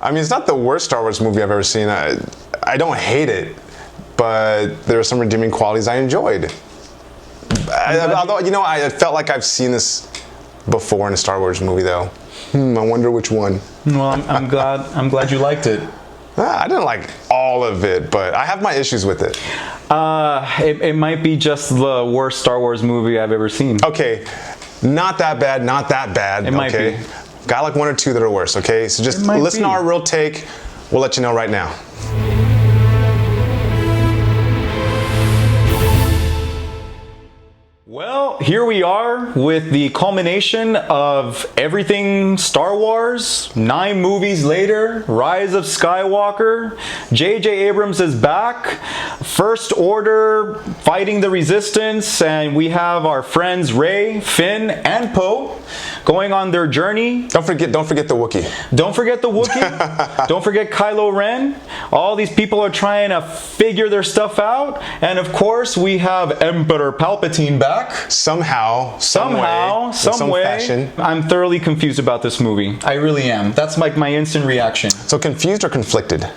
I mean, it's not the worst Star Wars movie I've ever seen. I don't hate it, but there are some redeeming qualities I enjoyed. Although, you know, I felt like I've seen this before in a Star Wars movie, though. I wonder which one. Well, I'm glad you liked it. I didn't like all of it, but I have my issues with it. It might be just the worst Star Wars movie I've ever seen. Okay, not that bad, not that bad. It might be. Got like one or two that are worse, okay? So just listen to our real take. We'll let you know right now. Well, here we are with the culmination of everything Star Wars. 9 movies later, Rise of Skywalker. J.J. Abrams is back. First Order fighting the Resistance, and we have our friends Rey, Finn, and Poe going on their journey. Don't forget the Wookiee. Don't forget the Wookiee. Don't forget Kylo Ren. All these people are trying to figure their stuff out, and of course we have Emperor Palpatine back. Somehow, some way. Fashion. I'm thoroughly confused about this movie. I really am. That's like my instant reaction. So confused or conflicted?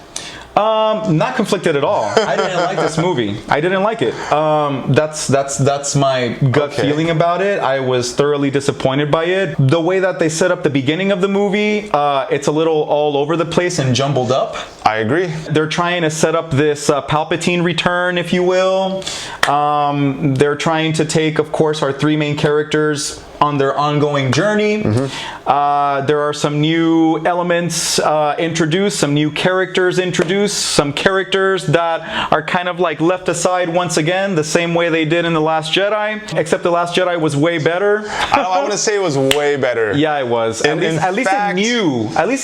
Not conflicted at all. I didn't like this movie. I didn't like it. That's my gut feeling about it. I was thoroughly disappointed by it. The way that they set up the beginning of the movie, it's a little all over the place and jumbled up. I agree. They're trying to set up this Palpatine return, if you will. They're trying to take, of course, our 3 main characters on their ongoing journey. There are some new elements introduced, some new characters introduced, some characters that are kind of like left aside once again, the same way they did in The Last Jedi, except The Last Jedi was way better. I want to say it was way better. Yeah, it was. At least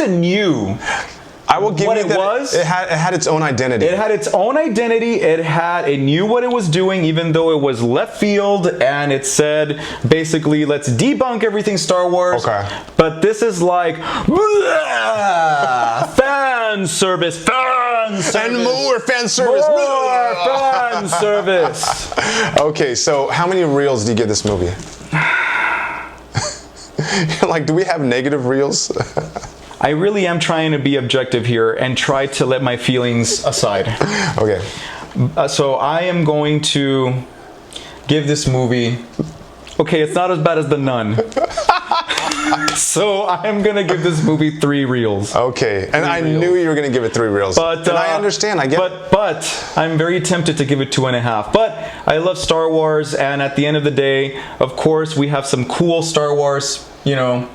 it knew. I will give what you it that was. It had its own identity. It had its own identity. It knew what it was doing, even though it was left field, and it said basically, let's debunk everything Star Wars. Okay. But this is like fan service, and more fan service, more fan service. Okay, so how many reels do you give this movie? Like, do we have negative reels? I really am trying to be objective here and try to let my feelings aside. Okay. So I am going to give this movie... Okay, it's not as bad as The Nun. So I am going to give this movie 3 reels. Okay, and I knew you were going to give it 3 reels. But and I understand, I get it. But I'm very tempted to give it 2.5. But I love Star Wars, and at the end of the day, of course, we have some cool Star Wars, you know,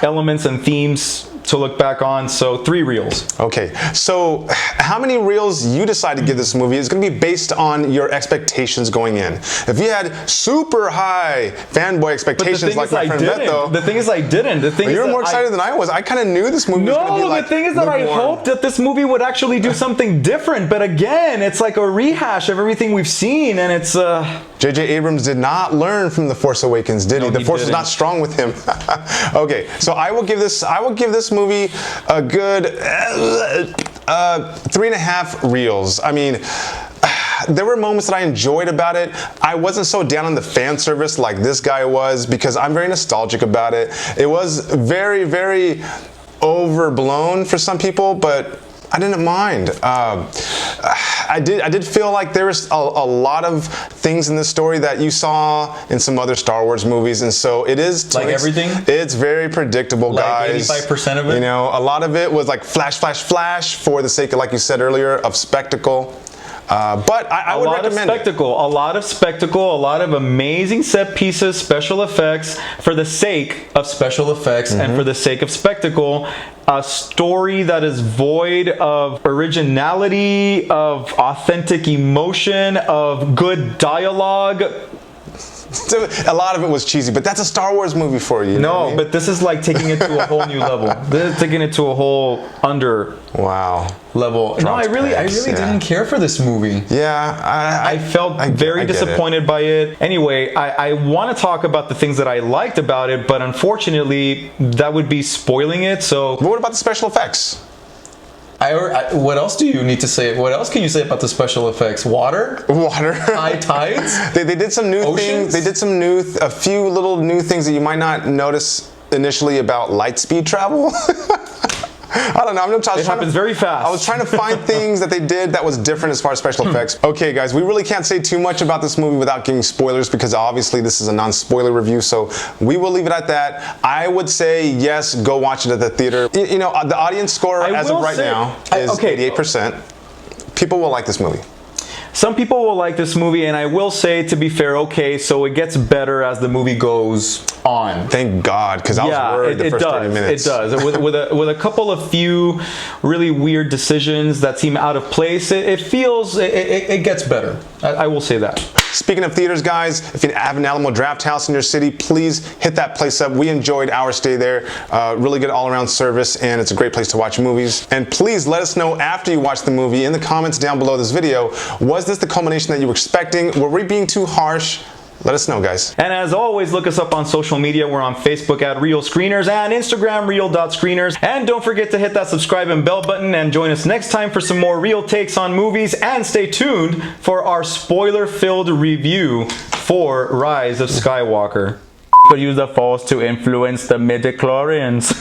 elements and themes to look back on, so 3 reels. Okay, so how many reels you decide to give this movie is going to be based on your expectations going in. If you had super high fanboy expectations like my friend Beto, the thing is I didn't. The thing is you were more excited than I was. I kind of knew this movie was going to be like the thing is that I hoped that this movie would actually do something different, but again, it's like a rehash of everything we've seen, and it's J.J. Abrams did not learn from The Force Awakens, did he? The Force is not strong with him. Okay, so I will give this movie a good 3.5 reels. I mean, there were moments that I enjoyed about it. I wasn't so down on the fan service like this guy was, because I'm very nostalgic about it. It was very, very overblown for some people, but I didn't mind. I did feel like there was a lot of things in this story that you saw in some other Star Wars movies, and so it is like everything. It's very predictable, guys. Like 85% of it. You know, a lot of it was like flash, flash, flash for the sake of, like you said earlier, of spectacle. But I would recommend it. A lot of spectacle, a lot of amazing set pieces, special effects for the sake of special effects and for the sake of spectacle. A story that is void of originality, of authentic emotion, of good dialogue. A lot of it was cheesy, but that's a Star Wars movie for you. No, but this is like taking it to a whole new level. This is taking it to a whole level. No, I really didn't care for this movie. Yeah, I felt very disappointed by it. Anyway, I want to talk about the things that I liked about it, but unfortunately, that would be spoiling it. So, but what about the special effects? What else do you need to say? What else can you say about the special effects? Water? High tides? They did some new things. They did a few little new things that you might not notice initially about light speed travel. I don't know. It happens very fast. I was trying to find things that they did that was different as far as special effects. Okay, guys, we really can't say too much about this movie without giving spoilers because obviously this is a non-spoiler review, so we will leave it at that. I would say yes, go watch it at the theater. You know, the audience score as of right now is 88%. People will like this movie. Some people will like this movie, and I will say, to be fair, okay, so it gets better as the movie goes on. Thank God, because I was worried the first 30 minutes. It does. With a couple of few really weird decisions that seem out of place, it feels, it gets better. I will say that. Speaking of theaters, guys, if you have an Alamo Drafthouse in your city, please hit that place up. We enjoyed our stay there. Really good all-around service, and it's a great place to watch movies. And please let us know after you watch the movie in the comments down below this video, was this the culmination that you were expecting? Were we being too harsh? Let us know, guys. And as always, look us up on social media. We're on Facebook at Real Screeners and Instagram, real.screeners. And don't forget to hit that subscribe and bell button and join us next time for some more real takes on movies. And stay tuned for our spoiler-filled review for Rise of Skywalker. Could use the Force to influence the midichlorians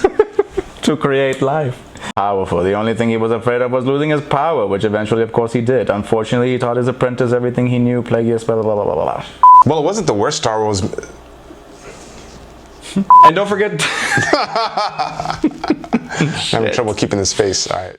to create life. Powerful. The only thing he was afraid of was losing his power, which eventually, of course, he did. Unfortunately, he taught his apprentice everything he knew. Plagueis, blah, blah, blah, blah, blah. Well, it wasn't the worst Star Wars. And don't forget... I'm having trouble keeping this face. All right.